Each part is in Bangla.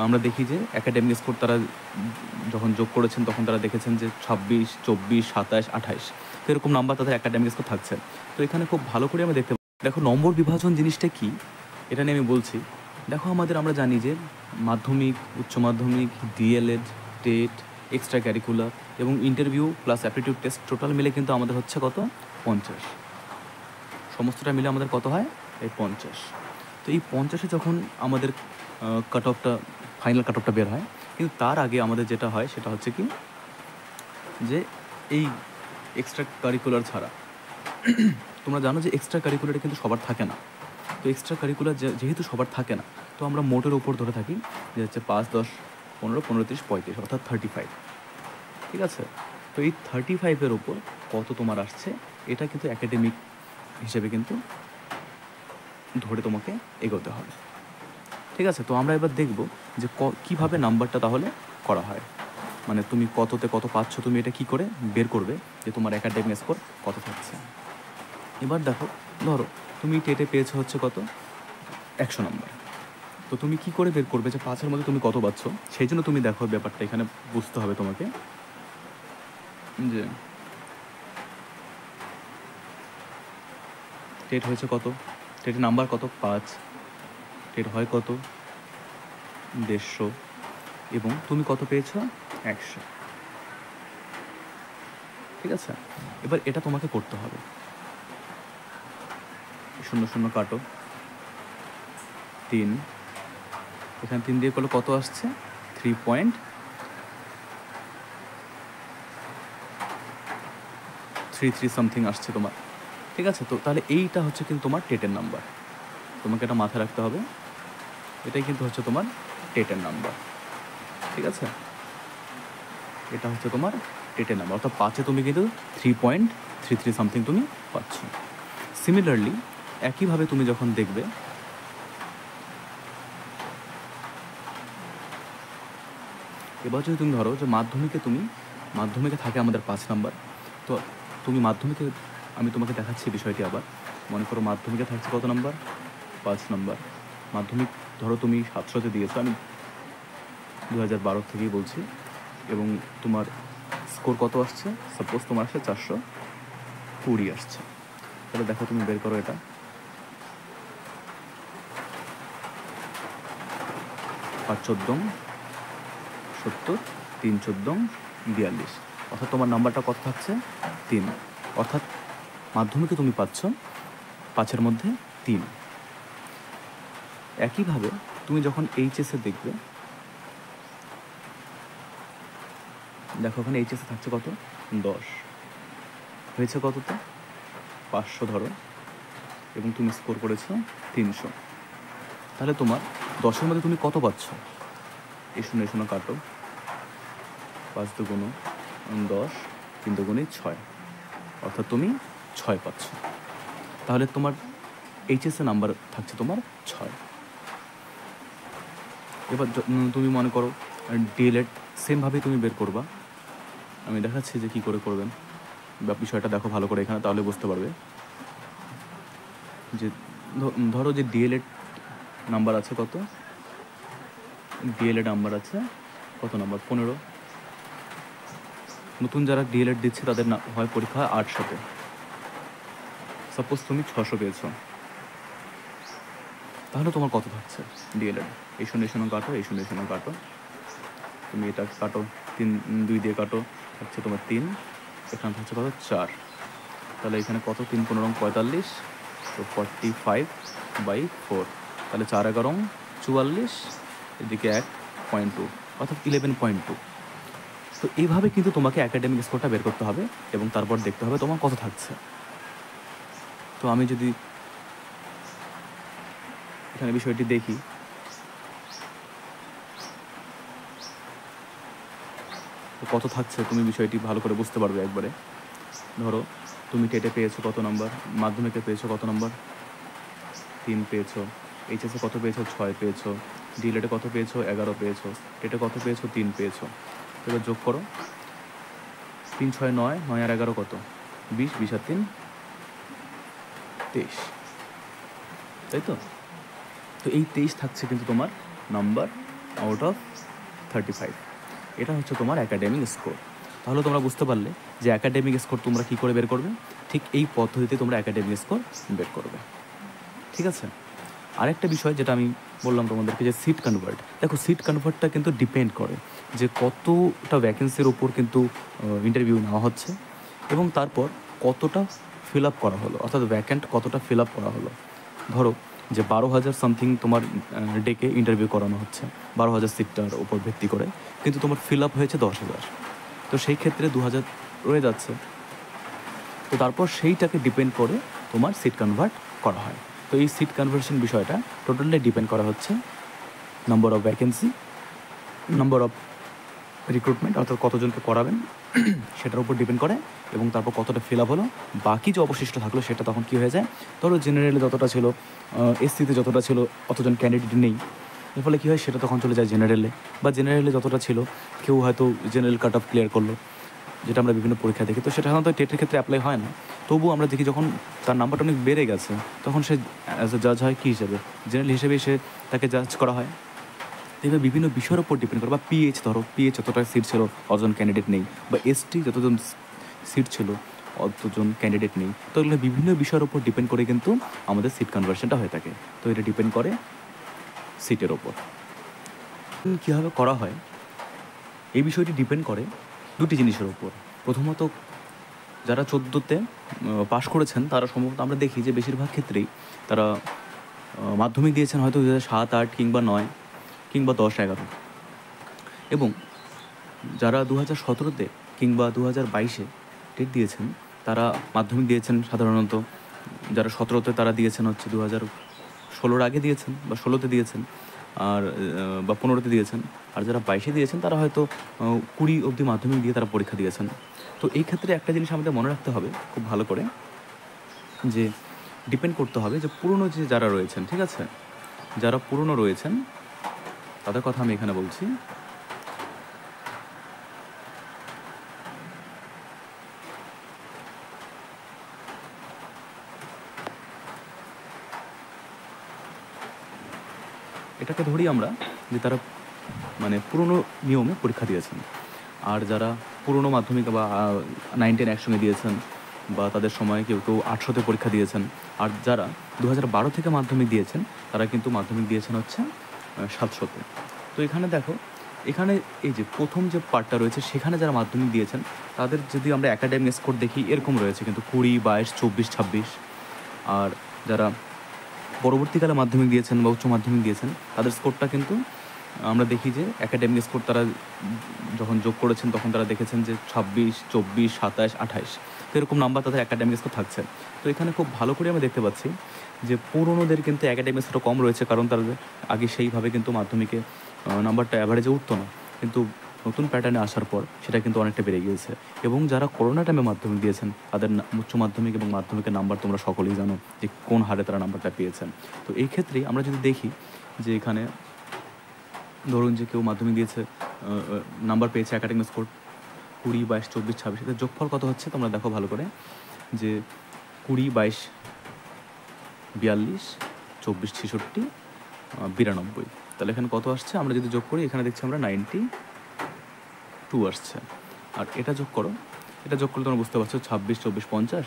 আমরা দেখি যে অ্যাকাডেমিক স্কোর তারা যখন যোগ করেছেন তখন তারা দেখেছেন যে 26, 24, 27, 28 তো এরকম নাম্বার তাদের অ্যাকাডেমিক স্কোর থাকছে। তো এখানে খুব ভালো করে আমরা দেখতে দেখো নম্বর বিভাজন জিনিসটা কি এটা নিয়ে আমি বলছি। দেখো আমরা জানি যে মাধ্যমিক, উচ্চ মাধ্যমিক, ডিএলএড, টেট, এক্সট্রা ক্যারিকুলার এবং interview plus aptitude test total মিলে কিন্তু আমাদের হচ্ছে কত? 50। সমস্তটা মিলে আমাদের কত হয়? এই 50। তো এই 50-এ যখন আমাদের কাট অফটা ফাইনাল কাট অফটা বের হয়, কিন্তু তার আগে আমাদের যেটা হয় সেটা হচ্ছে কি যে এই এক্সট্রা কারিকুলার ছাড়া তোমরা জানো যে এক্সট্রা কারিকুলারে কিন্তু সবার থাকে না। তো এক্সট্রা কারিকুলার যেহেতু সবার থাকে না, তো আমরা মোটের ওপর ধরে থাকি যে হচ্ছে 5, 10, 15, 15, 30, 35 অর্থাৎ 35। ঠিক আছে? তো এই 35-এর ওপর কত তোমার আসছে এটা কিন্তু অ্যাকাডেমিক হিসেবে কিন্তু ধরে তোমাকে এগোতে হবে। ঠিক আছে? তো আমরা এবার দেখব যে কীভাবে নাম্বারটা তাহলে করা হয়, মানে তুমি কততে কত পাচ্ছ তুমি এটা কি করে বের করবে যে তোমার অ্যাকাডেমিক স্কোর কত থাকছে। এবার দেখো, ধরো তুমি টেটে পেয়েছো হচ্ছে কত? 100 নম্বর। তো তুমি কি করে বের করবে যে 5-এর মধ্যে তুমি কত পাচ্ছ? সেই জন্য তুমি দেখো ব্যাপারটা এখানে বুঝতে হবে তোমাকে যে টেট হয়েছে কত, টেটের নাম্বার কত? 5। টেট হয় কত? 150 এবং তুমি কত পেয়েছো? 100। ঠিক আছে? এবার এটা তোমাকে করতে হবে। 0 0 কাটো, 3, এখানে 3 দিয়ে করলে কত আসছে? 3.33 সামথিং আসছে তোমার। ঠিক আছে? তো তাহলে এইটা হচ্ছে কিন্তু তোমার টেটের নাম্বার। তোমাকে এটা মাথায় রাখতে হবে, এটাই কিন্তু হচ্ছে তোমার টেটের নাম্বার। ঠিক আছে? এটা হচ্ছে তোমার টেটের নাম্বার, অর্থাৎ 5-এ তুমি কিন্তু 3.33 সামথিং তুমি পাচ্ছ। সিমিলারলি একইভাবে তুমি যখন দেখবে এবার যদি তুমি ধরো যে মাধ্যমিকে থাকে আমাদের 5 নাম্বার। তো তুমি মাধ্যমিকে, আমি তোমাকে দেখাচ্ছি বিষয়টি আবার। মনে করো মাধ্যমিকে থাকছে কত নাম্বার? 5 নাম্বার। মাধ্যমিক ধরো তুমি 700-তে দিয়েছো, আমি 2012 থেকেই বলছি, এবং তোমার স্কোর কত আসছে? সাপোজ তোমার আসছে 420 আসছে। তাহলে দেখো তুমি বের করো এটা। 5 14 70, 3 14 42, অর্থাৎ তোমার নাম্বারটা কত থাকছে? 3। অর্থাৎ মাধ্যমিকে তুমি পাচ্ছ 5-এর মধ্যে 3। একইভাবে তুমি যখন এইচএসে দেখবে, দেখো ওখানে এইচএসে থাকছে কত? 10। হয়েছে কততে? 500 ধরো, এবং তুমি স্কোর করেছো 300। তাহলে তোমার 10-এর মধ্যে তুমি কত পাচ্ছ? এই 0 0 কাটো, 5 2 10, 3 2 6, অর্থাৎ তুমি 6 পাচ্ছ। তাহলে তোমার এইচএসে নাম্বার থাকছে তোমার 6। এবার তুমি মনে করো ডিএলএড সেমভাবেই তুমি বের করবা। আমি দেখাচ্ছি যে কী করে করবেন, বিষয়টা দেখো ভালো করে এখানে, তাহলে বুঝতে পারবে যে ধরো যে ডিএলএড নাম্বার আছে কত? ডিএলএড নাম্বার আছে কত নাম্বার? 15। নতুন যারা ডিএলএড দিচ্ছে তাদের হয় পরীক্ষা 800-তে। সাপোজ তুমি 600 পেয়েছো, তাহলে তোমার কত থাকছে ডিএলএড? এই 0 0 কাটো, এই 0 0 কাটো, তুমি এটা কাটো, 3 2 দিয়ে কাটো, হচ্ছে তোমার 3, এখানে থাকছে কত? 4। তাহলে এখানে কত? 3 15 45, তো 45/4, তাহলে 4 11 44, এদিকে 1.2, অর্থাৎ 11.2। তো এইভাবে কিন্তু তোমাকে অ্যাকাডেমিক স্কোরটা বের করতে হবে এবং তারপর দেখতে হবে তোমার কত থাকছে। তো আমি যদি এখানে বিষয়টি দেখি, কত থাকছে তুমি বিষয়টি ভালো করে বুঝতে পারবে একবারে। ধরো তুমি টেটে পেয়েছো কত নাম্বার, মাধ্যমিকে পেয়েছো কত নাম্বার? 3 পেয়েছো, এইচএসে কত পেয়েছো? 6 পেয়েছো, ডিএলএডে কত পেয়েছো? 11 পেয়েছো, টেটে কত পেয়েছো? 3 পেয়েছো। এবার যোগ করো, 3 6 9, 9 আর 11 কত? 20, 20 আর 3 23, তাই তো? তো এই 23 থাকছে কিন্তু তোমার নাম্বার আউট অফ 35। এটা হচ্ছে তোমার অ্যাকাডেমিক স্কোর। তাহলে তোমরা বুঝতে পারলে যে অ্যাকাডেমিক স্কোর তোমরা কী করে বের করবে, ঠিক এই পদ্ধতিতে তোমরা অ্যাকাডেমিক স্কোর বের করবে। ঠিক আছে, আরেকটা বিষয় যেটা আমি বললাম তোমাদেরকে যে সিট কনভার্ট, দেখো সিট কনভার্টটা কিন্তু ডিপেন্ড করে যে কতটা ভ্যাকেন্সির ওপর কিন্তু ইন্টারভিউ নেওয়া হচ্ছে এবং তারপর কতটা ফিল আপ করা হলো, অর্থাৎ ভ্যাকেন্ট কতটা ফিল আপ করা হলো। ধরো যে 12,000 সামথিং তোমার ডেকে ইন্টারভিউ করানো হচ্ছে 12,000 সিটটার ওপর ভিত্তি করে, কিন্তু তোমার ফিল আপ হয়েছে 10,000, তো সেই ক্ষেত্রে 2,000 রয়ে যাচ্ছে। তো তারপর সেইটাকে ডিপেন্ড করে তোমার সিট কনভার্ট করা হয়। তো এই সিট কনভার্সন বিষয়টা টোটালি ডিপেন্ড করা হচ্ছে number of vacancy, number of recruitment, অর্থাৎ কতজনকে করাবেন সেটার উপর ডিপেন্ড করে, এবং তারপর কতটা ফিল আপ হলো, বাকি যে অবশিষ্ট থাকলো সেটা তখন কী হয়ে যায়, ধরো জেনারেলে যতটা ছিল, এসসিতে যতটা ছিল অতজন ক্যান্ডিডেট নেই, এর ফলে কী হয় সেটা তখন চলে যায় জেনারেলে, বা জেনারেলে যতটা ছিল কেউ হয়তো জেনারেল কাট অফ ক্লিয়ার করলো, যেটা আমরা বিভিন্ন পরীক্ষা দেখি। তো সেটা সাধারণত টেটের ক্ষেত্রে অ্যাপ্লাই হয় না, তবুও আমরা দেখি যখন তার নাম্বারটা অনেক বেড়ে গেছে তখন সে অ্যাজ এ জাজ হয় কী হিসেবে, জেনারেল হিসেবে সে তাকে জাজ করা হয়। এবার বিভিন্ন বিষয়ের উপর ডিপেন্ড করে, বা পিএইচ ধরো, পিএইচ যতটা সিট ছিল অতজন ক্যান্ডিডেট নেই, বা এসটি যতজন সিট ছিল অতজন ক্যান্ডিডেট নেই। তো এগুলো বিভিন্ন বিষয়ের উপর ডিপেন্ড করে কিন্তু আমাদের সিট কনভার্সনটা হয়ে থাকে। তো এটা ডিপেন্ড করে সিটের ওপর। কীভাবে করা হয় এই বিষয়টি ডিপেন্ড করে দুটি জিনিসের ওপর। প্রথমত যারা 14তে পাশ করেছেন তারা সম্ভবত আমরা দেখি যে বেশিরভাগ ক্ষেত্রেই তারা মাধ্যমিক দিয়েছেন হয়তো 2007, 8 কিংবা 9 কিংবা 10, 11, এবং যারা 2017-তে কিংবা 2022-এ টেট দিয়েছেন তারা মাধ্যমিক দিয়েছেন সাধারণত, যারা 17-তে তারা দিয়েছেন হচ্ছে 2016-র আগে দিয়েছেন বা 16-তে দিয়েছেন, আর বা 15-তে দিয়েছেন, আর যারা 22-এ দিয়েছেন তারা হয়তো 20 অবধি মাধ্যমিক দিয়ে তারা পরীক্ষা দিয়েছেন। তো এই ক্ষেত্রে একটা জিনিস আমাদের মনে রাখতে হবে খুব ভালো করে, যে ডিপেন্ড করতে হবে যে পুরনো যে যারা রয়েছেন, ঠিক আছে, যারা পুরনো রয়েছেন তাদের কথা আমি এখানে বলছি। এটাকে ধরি আমরা যে তারা মানে পুরনো নিয়মে পরীক্ষা দিয়েছেন, আর যারা পুরনো মাধ্যমিক বা 9, 10 একসঙ্গে দিয়েছেন, বা তাদের সময় কেউ কেউ 800-তে পরীক্ষা দিয়েছেন, আর যারা 2012 থেকে মাধ্যমিক দিয়েছেন তারা কিন্তু মাধ্যমিক দিয়েছেন হচ্ছে 700-তে। তো এখানে দেখো, এখানে এই যে প্রথম যে পার্টটা রয়েছে সেখানে যারা মাধ্যমিক দিয়েছেন তাদের যদি আমরা অ্যাকাডেমিক স্কোর দেখি এরকম রয়েছে কিন্তু 20, 22, 24, 26, আর যারা পরবর্তীকালে মাধ্যমিক দিয়েছেন বা উচ্চ মাধ্যমিক দিয়েছেন তাদের স্কোরটা কিন্তু আমরা দেখি যে অ্যাকাডেমিক স্কোর তারা যখন যোগ করেছেন তখন তারা দেখেছেন যে 26, 24, 27, 28, তো এরকম নাম্বার তাদের অ্যাকাডেমিক স্কোর থাকছে। তো এখানে খুব ভালো করে আমরা দেখতে পাচ্ছি যে পুরনোদের কিন্তু অ্যাকাডেমিক স্কোরটা কম রয়েছে, কারণ তাদের আগে সেইভাবে কিন্তু মাধ্যমিকে নাম্বারটা অ্যাভারেজে উঠতো না, কিন্তু নতুন প্যাটার্নে আসার পর সেটা কিন্তু অনেকটা বেড়ে গিয়েছে। এবং যারা করোনা টাইমে মাধ্যমিক দিয়েছেন তাদের উচ্চ মাধ্যমিক এবং মাধ্যমিকের নাম্বার তোমরা সকলেই জানো যে কোন হারে তারা নাম্বারটা পেয়েছেন। তো এই ক্ষেত্রে আমরা যদি দেখি যে এখানে ধরুন যে কেউ মাধ্যমিক দিয়েছে, নাম্বার পেয়েছে অ্যাকাডেমিক স্কোর 20, 22, 24, 26, এদের যোগফল কত হচ্ছে তোমরা দেখো ভালো করে, যে 20, 22, 42, 24, 66, 92, তাহলে এখানে কত আসছে আমরা যদি যোগ করি এখানে দেখছি আমরা 92 আসছে। আর এটা যোগ করো, এটা যোগ করলে তোমরা বুঝতে পারছো 26, 24, 50,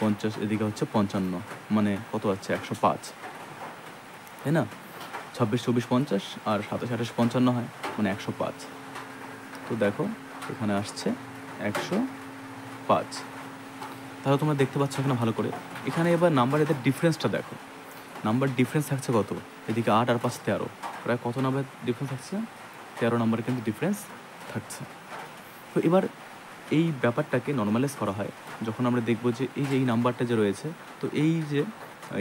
50 এদিকে হচ্ছে 55, মানে কত আছে 105, তাই না? 26, 24, 50 আর 27, 28, 55 হয় মানে 105। তো দেখো এখানে আসছে 105। তাহলে তোমরা দেখতে পাচ্ছ এখানে ভালো করে। এখানে এবার নাম্বার এদের ডিফারেন্সটা দেখো, নাম্বার ডিফারেন্স থাকছে কত, এদিকে 8 আর 5, 13, প্রায় কত নাম্বার ডিফারেন্স থাকছে, 13 নাম্বার কিন্তু ডিফারেন্স থাকছে। তো এবার এই ব্যাপারটাকে নর্মালাইজ করা হয় যখন আমরা দেখবো যে এই নাম্বারটা যে রয়েছে, তো এই যে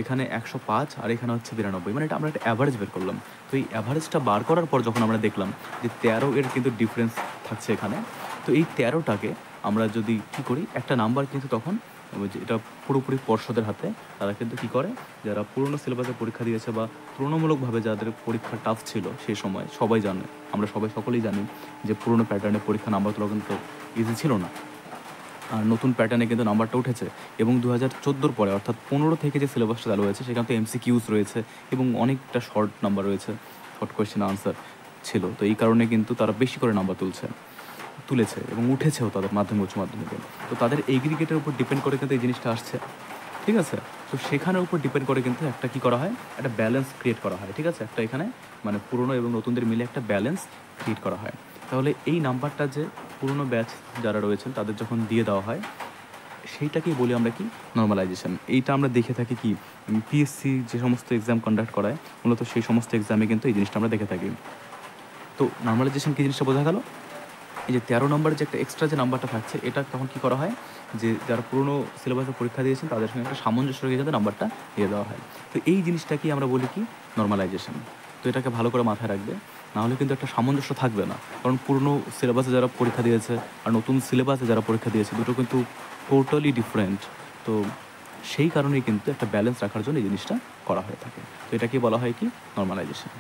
এখানে 105 আর এখানে হচ্ছে 92, মানে এটা আমরা একটা অ্যাভারেজ বের করলাম। তো এই অ্যাভারেজটা বার করার পর যখন আমরা দেখলাম যে 13 এর কিন্তু ডিফারেন্স থাকছে এখানে, তো এই 13টাকে আমরা যদি কী করি, একটা নাম্বার কিন্তু তখন এটা পুরোপুরি পর্ষদের হাতে, তারা কিন্তু কী করে, যারা পুরনো সিলেবাসে পরীক্ষা দিয়েছে বা তুলনামূলকভাবে যাদের পরীক্ষা টাফ ছিল সেই সময়, সবাই জানে, আমরা সকলেই জানি যে পুরনো প্যাটার্নে পরীক্ষা নাম্বার তোলা কিন্তু ইজি ছিল না, আর নতুন প্যাটার্নে কিন্তু নাম্বারটা উঠেছে। এবং 2014 পরে অর্থাৎ 15 থেকে যে সিলেবাসটা চালু হয়েছে সেখানে তো MCQs রয়েছে এবং অনেকটা শর্ট নাম্বার রয়েছে, শর্ট কোয়েশ্চেন আনসার, ছিল, তো এই কারণে কিন্তু তারা বেশি করে নাম্বার তুলেছে এবং উঠেছেও তাদের মাধ্যমিক উচ্চ মাধ্যমিকে। তো তাদের এগ্রিগেটের উপর ডিপেন্ড করে কিন্তু এই জিনিসটা আসছে, ঠিক আছে। তো সেখানের উপর ডিপেন্ড করে কিন্তু একটা কী করা হয়, একটা ব্যালেন্স ক্রিয়েট করা হয়, ঠিক আছে। একটা এখানে মানে পুরনো এবং নতুনদের মিলে একটা ব্যালেন্স ক্রিয়েট করা হয়। তাহলে এই নাম্বারটা যে পুরনো ব্যাচ যারা রয়েছেন তাদের যখন দিয়ে দেওয়া হয়, সেইটাকেই বলি আমরা কি, নর্মালাইজেশন। এইটা আমরা দেখে থাকি কি, পিএসসি যে সমস্ত এক্সাম কন্ডাক্ট করায় মূলত সেই সমস্ত এক্সামে কিন্তু এই জিনিসটা আমরা দেখে থাকি। তো নর্মালাইজেশন কী জিনিসটা বোঝা গেল, এই যে 13 নম্বরের যে একটা এক্সট্রা যে নাম্বারটা থাকছে, এটা তখন কী করা হয়, যে যারা পুরনো সিলেবাসে পরীক্ষা দিয়েছেন তাদের সঙ্গে একটা সামঞ্জস্য রেখে যাতে নাম্বারটা দিয়ে দেওয়া হয়। তো এই জিনিসটাকেই আমরা বলি কি, নর্মালাইজেশন। তো এটাকে ভালো করে মাথায় রাখবে, নাহলে কিন্তু একটা সামঞ্জস্য থাকবে না। কারণ পুরনো সিলেবাসে যারা পরীক্ষা দিয়েছে আর নতুন সিলেবাসে যারা পরীক্ষা দিয়েছে, দুটো কিন্তু টোটালি ডিফারেন্ট। তো সেই কারণেই কিন্তু একটা ব্যালেন্স রাখার জন্য এই জিনিসটা করা হয়ে থাকে। তো এটাকে বলা হয় কি, নর্মালাইজেশন।